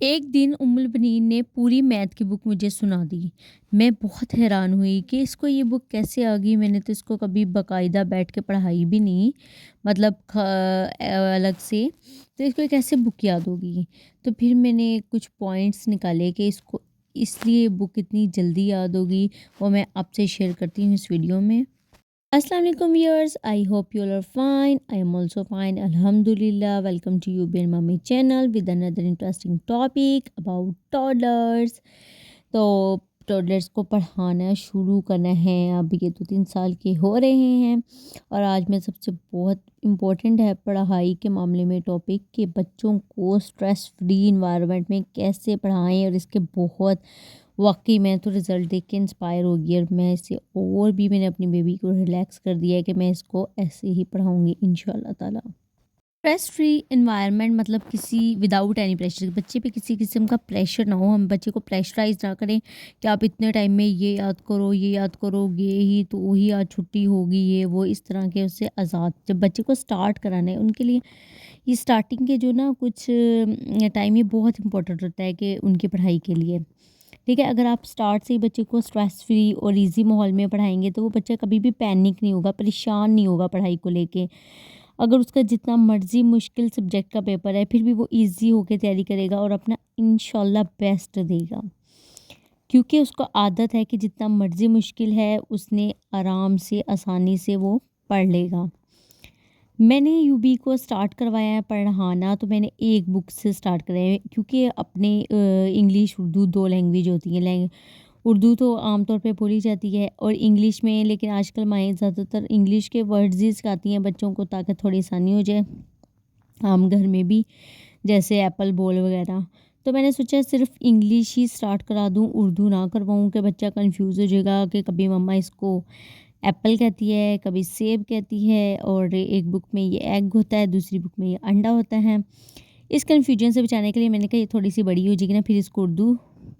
एक दिन उम्मुल बनीन ने पूरी मैथ की बुक मुझे सुना दी। मैं बहुत हैरान हुई कि इसको ये बुक कैसे आ गई। मैंने तो इसको कभी बाकायदा बैठ के पढ़ाई भी नहीं, मतलब अलग से। तो इसको कैसे बुक याद होगी। तो फिर मैंने कुछ पॉइंट्स निकाले कि इसको इसलिए बुक इतनी जल्दी याद होगी। वो मैं आपसे शेयर करती हूँ इस वीडियो में। अस्सलाम वालेकुम viewers, I hope you all are fine. I am also fine, अल्हम्दुलिल्लाह। Welcome to you bear mummy channel with another interesting topic about toddlers. तो टॉडलर्स को पढ़ाना शुरू करना है। अब ये तो 3 साल के हो रहे हैं। और आज मैं सबसे बहुत इम्पोर्टेंट है पढ़ाई के मामले में टॉपिक कि बच्चों को स्ट्रेस फ्री इन्वायरमेंट में कैसे पढ़ाएं। और इसके बहुत वाक़ई मैं तो रिज़ल्ट देख के इंस्पायर हो गई और मैं इसे और भी मैंने अपनी बेबी को रिलैक्स कर दिया है कि मैं इसको ऐसे ही पढ़ाऊँगी इंशाल्लाह ताला। स्ट्रेस फ्री एनवायरनमेंट मतलब किसी विदाउट एनी प्रेशर, बच्चे पे किसी किस्म का प्रेशर ना हो। हम बच्चे को प्रेशराइज़ ना करें कि आप इतने टाइम में ये याद करो, ये याद करोगे ही तो वही आज छुट्टी होगी, ये वो इस तरह के उससे आज़ाद जब बच्चे को स्टार्ट कराना है उनके लिए ये स्टार्टिंग के जो ना कुछ टाइम ये बहुत इंपॉर्टेंट होता है कि उनकी पढ़ाई के लिए। ठीक है, अगर आप स्टार्ट से ही बच्चे को स्ट्रेस फ्री और इजी माहौल में पढ़ाएंगे तो वो बच्चा कभी भी पैनिक नहीं होगा, परेशान नहीं होगा पढ़ाई को लेके। अगर उसका जितना मर्जी मुश्किल सब्जेक्ट का पेपर है फिर भी वो इजी होके तैयारी करेगा और अपना इंशाल्लाह बेस्ट देगा, क्योंकि उसको आदत है कि जितना मर्जी मुश्किल है उसने आराम से आसानी से वो पढ़ लेगा। मैंने यूबी को स्टार्ट करवाया है पढ़ाना, तो मैंने एक बुक से स्टार्ट कराया है क्योंकि अपने इंग्लिश उर्दू 2 लैंग्वेज होती हैं। उर्दू तो आमतौर पे बोली जाती है और इंग्लिश में, लेकिन आजकल माएँ ज़्यादातर इंग्लिश के वर्ड्स ही सिखाती हैं बच्चों को ताकि थोड़ी आसानी हो जाए आम घर में भी, जैसे एप्पल बॉल वगैरह। तो मैंने सोचा सिर्फ इंग्लिश ही स्टार्ट करा दूँ, उर्दू ना करवाऊँ कि बच्चा कन्फ्यूज़ हो जाएगा कि कभी मम्मा इसको एप्पल कहती है, कभी सेब कहती है, और एक बुक में ये एग होता है, दूसरी बुक में ये अंडा होता है। इस कन्फ्यूजन से बचाने के लिए मैंने कहा ये थोड़ी-सी बड़ी हो जाएगी ना, फिर इसको उर्दू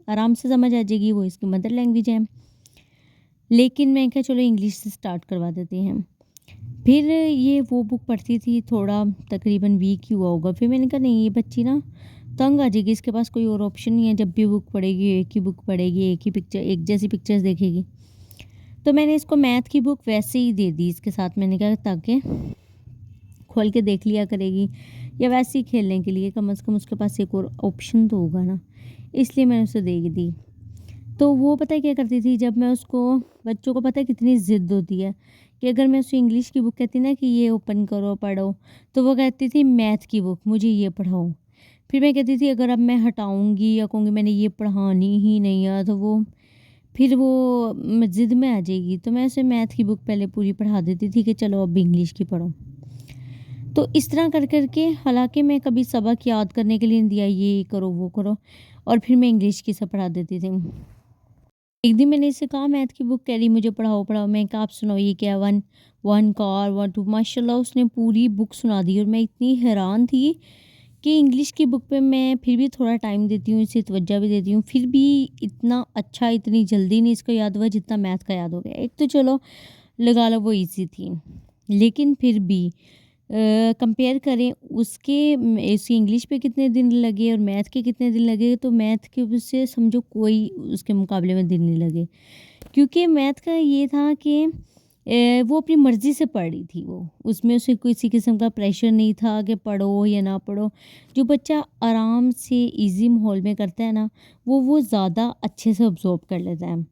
आराम से समझ आ जाएगी, वो इसकी मदर लैंग्वेज है। लेकिन मैं कहा चलो इंग्लिश से स्टार्ट करवा देते हैं। फिर ये वो बुक पढ़ती थी, थोड़ा तकरीबन वीक ही हुआ होगा। फिर मैंने कहा नहीं, ये बच्ची ना तंग आ जाएगी, इसके पास कोई और ऑप्शन नहीं है। जब भी बुक पढ़ेगी एक ही बुक पढ़ेगी, एक ही पिक्चर, एक जैसी पिक्चर्स देखेगी। तो मैंने इसको मैथ की बुक वैसे ही दे दी इसके साथ। मैंने कहा ताकि खोल के देख लिया करेगी या वैसे ही खेलने के लिए कम से कम उसके पास एक और ऑप्शन तो होगा ना, इसलिए मैंने उसे दे दी। तो वो पता है क्या करती थी, जब मैं उसको, बच्चों को पता है कितनी ज़िद होती है कि अगर मैं उसे इंग्लिश की बुक कहती ना कि ये ओपन करो पढ़ो, तो वो कहती थी मैथ की बुक मुझे ये पढ़ाओ। फिर मैं कहती थी अगर अब मैं हटाऊँगी या कहूँगी मैंने ये पढ़ानी ही नहीं है, तो वो फिर वो ज़िद में आ जाएगी। तो मैं उसे मैथ की बुक पहले पूरी पढ़ा देती थी कि चलो अब इंग्लिश की पढ़ो। तो इस तरह कर के हालाँकि मैं कभी सबक याद करने के लिए नहीं दिया, ये करो, वो करो, और फिर मैं इंग्लिश की सब पढ़ा देती थी। एक दिन मैंने इससे कहा मैथ की बुक कह रही मुझे पढ़ाओ, पढ़ाओ। मैं कहा आप सुनाओ ये क्या 1 1 कार 1 2, माशाल्लाह उसने पूरी बुक सुना दी। और मैं इतनी हैरान थी कि इंग्लिश की बुक पे मैं फिर भी थोड़ा टाइम देती हूँ, इसे तवज्जो भी देती हूँ, फिर भी इतना अच्छा, इतनी जल्दी नहीं इसको याद हुआ जितना मैथ का याद हो गया। एक तो चलो लगा लो वो ईज़ी थी, लेकिन फिर भी कंपेयर करें उसके इसे इंग्लिश पे कितने दिन लगे और मैथ के कितने दिन लगे, तो मैथ के उससे समझो कोई उसके मुकाबले में दिन नहीं लगे। क्योंकि मैथ का ये था कि वो अपनी मर्ज़ी से पढ़ रही थी वो, उसमें उसे किसी किस्म का प्रेशर नहीं था कि पढ़ो या ना पढ़ो। जो बच्चा आराम से ईज़ी माहौल में करता है ना, वो ज़्यादा अच्छे से अब्ज़ॉर्ब कर लेता है।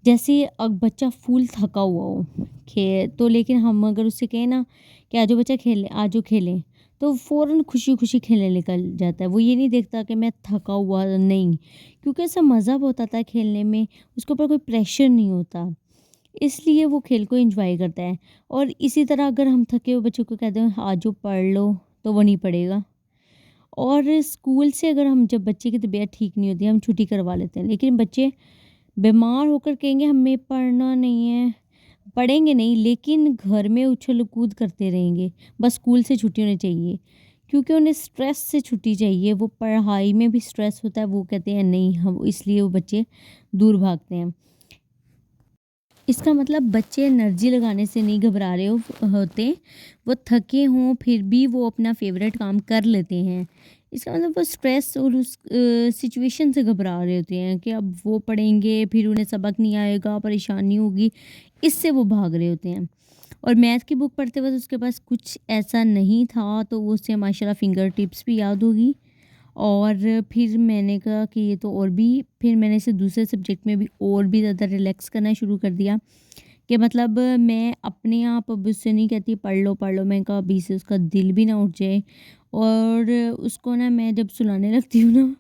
जैसे अब बच्चा फुल थका हुआ हो तो लेकिन हम अगर उससे कहें ना कि आ जाओ बच्चा खेलें, आ जाओ खेलें, तो फ़ौरन खुशी-खुशी खेलने निकल जाता है। वो ये नहीं देखता कि मैं थका हुआ नहीं, क्योंकि ऐसा मज़ा बहुत आता है खेलने में, उसके ऊपर कोई प्रेशर नहीं होता। इसलिए वो खेल को एन्जॉय करता है। और इसी तरह अगर हम थके हुए बच्चों को कहते हैं आ जाओ पढ़ लो, तो वो नहीं पढ़ेगा। और स्कूल से अगर हम, जब बच्चे की तबीयत ठीक नहीं होती हम छुट्टी करवा लेते हैं, लेकिन बच्चे बीमार होकर कहेंगे हमें पढ़ना नहीं है, पढ़ेंगे नहीं लेकिन घर में उछल-कूद करते रहेंगे। बस स्कूल से छुट्टी होनी चाहिए, क्योंकि उन्हें स्ट्रेस से छुट्टी चाहिए। वो पढ़ाई में भी स्ट्रेस होता है, वो कहते हैं नहीं हम, इसलिए वो बच्चे दूर भागते हैं। इसका मतलब बच्चे एनर्जी लगाने से नहीं घबरा रहे होते, वो थके हों फिर भी वो अपना फ़ेवरेट काम कर लेते हैं। इसका मतलब वो स्ट्रेस और उस सिचुएशन से घबरा रहे होते हैं कि अब वो पढ़ेंगे, फिर उन्हें सबक नहीं आएगा, परेशानी होगी, इससे वो भाग रहे होते हैं। और मैथ की बुक पढ़ते वक़्त उसके पास कुछ ऐसा नहीं था, तो वो उसे माशाल्लाह फिंगर टिप्स भी याद होगी। और फिर मैंने कहा कि ये तो और भी, फिर मैंने इसे दूसरे सब्जेक्ट में भी और भी ज़्यादा रिलैक्स करना शुरू कर दिया कि मतलब मैं अपने आप अब उससे नहीं कहती पढ़ लो, मैंने कहा अभी से उसका दिल भी ना उठ जाए। और उसको ना मैं जब सुलाने लगती हूँ ना,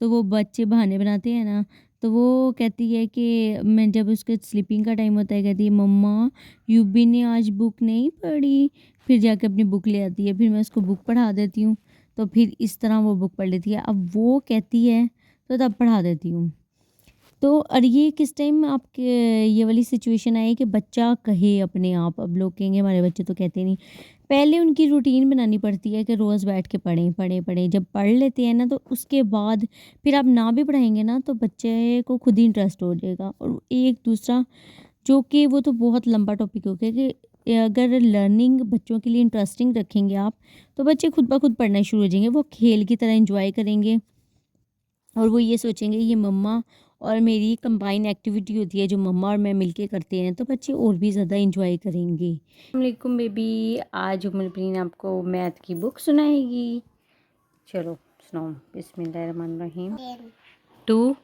तो वो बच्चे बहाने बनाते हैं ना, तो वो कहती है कि मैं जब उसके स्लीपिंग का टाइम होता है, कहती है मम्मा यूबी ने आज बुक नहीं पढ़ी। फिर जाके अपनी बुक ले आती है, फिर मैं उसको बुक पढ़ा देती हूँ, तो फिर इस तरह वो बुक पढ़ लेती है। अब वो कहती है तो तब पढ़ा देती हूँ। तो और ये किस टाइम आपके ये वाली सिचुएशन आई कि बच्चा कहे अपने आप, अब लोग कहेंगे हमारे बच्चे तो कहते नहीं। पहले उनकी रूटीन बनानी पड़ती है कि रोज़ बैठ के पढ़ें, पढ़ें, पढ़ें। जब पढ़ लेते हैं ना, तो उसके बाद फिर आप ना भी पढ़ाएँगे ना, तो बच्चे को खुद ही इंटरेस्ट हो जाएगा। और एक दूसरा, जो कि वो तो बहुत लंबा टॉपिक हो गया कि अगर लर्निंग बच्चों के लिए इंटरेस्टिंग रखेंगे आप, तो बच्चे खुद ब खुद पढ़ना शुरू हो जाएँगे। वो खेल की तरह एन्जॉय करेंगे और वो ये सोचेंगे ये मम्मा और मेरी कंबाइन एक्टिविटी होती है जो मम्मा और मैं मिलके करते हैं, तो बच्चे और भी ज़्यादा एंजॉय करेंगे। अस्सलाम वालेकुम बेबी, आज उम्र आपको मैथ की बुक सुनाएगी। चलो सुनाओ। बिस्मिल्लाहिर्रहमानिर्रहीम। 2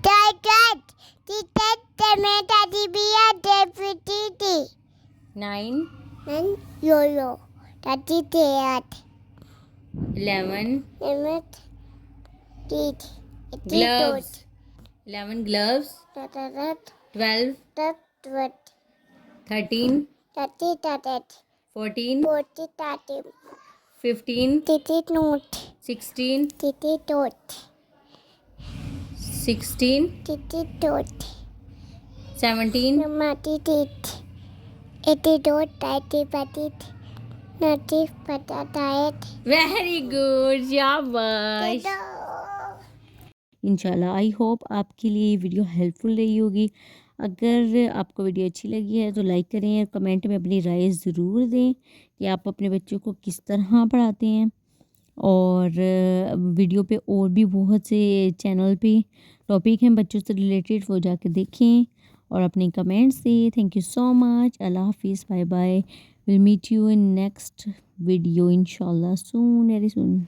Dad, Titat, Tomato, Tibia, Deputy, 9 and Yo-Yo, Tati, Teat, 11 Emmett, Teat, gloves, 11 gloves, Tatat, 12 Tat, 13 Tati, Tatat, 14 Poti, Tati, 15 Titi, Note, 16 Titi, Tot, 16 Titi, Tot, 17 Namati, Tit, Eti, Tot, Tati, Patit, Nati, Patatat, very good, शाबाश। इंशाल्लाह I hope आपके लिए ये video helpful रही होगी। अगर आपको video अच्छी लगी है तो लाइक करें और कमेंट में अपनी राय ज़रूर दें कि आप अपने बच्चों को किस तरह पढ़ाते हैं। और वीडियो पे और भी बहुत से चैनल पे टॉपिक हैं बच्चों से रिलेटेड, वो जाके देखें और अपने कमेंट्स दें। Thank you so much. अल्लाह हाफिज़, bye bye. Will meet you in next video इंशाल्लाह सून, वेरी सून।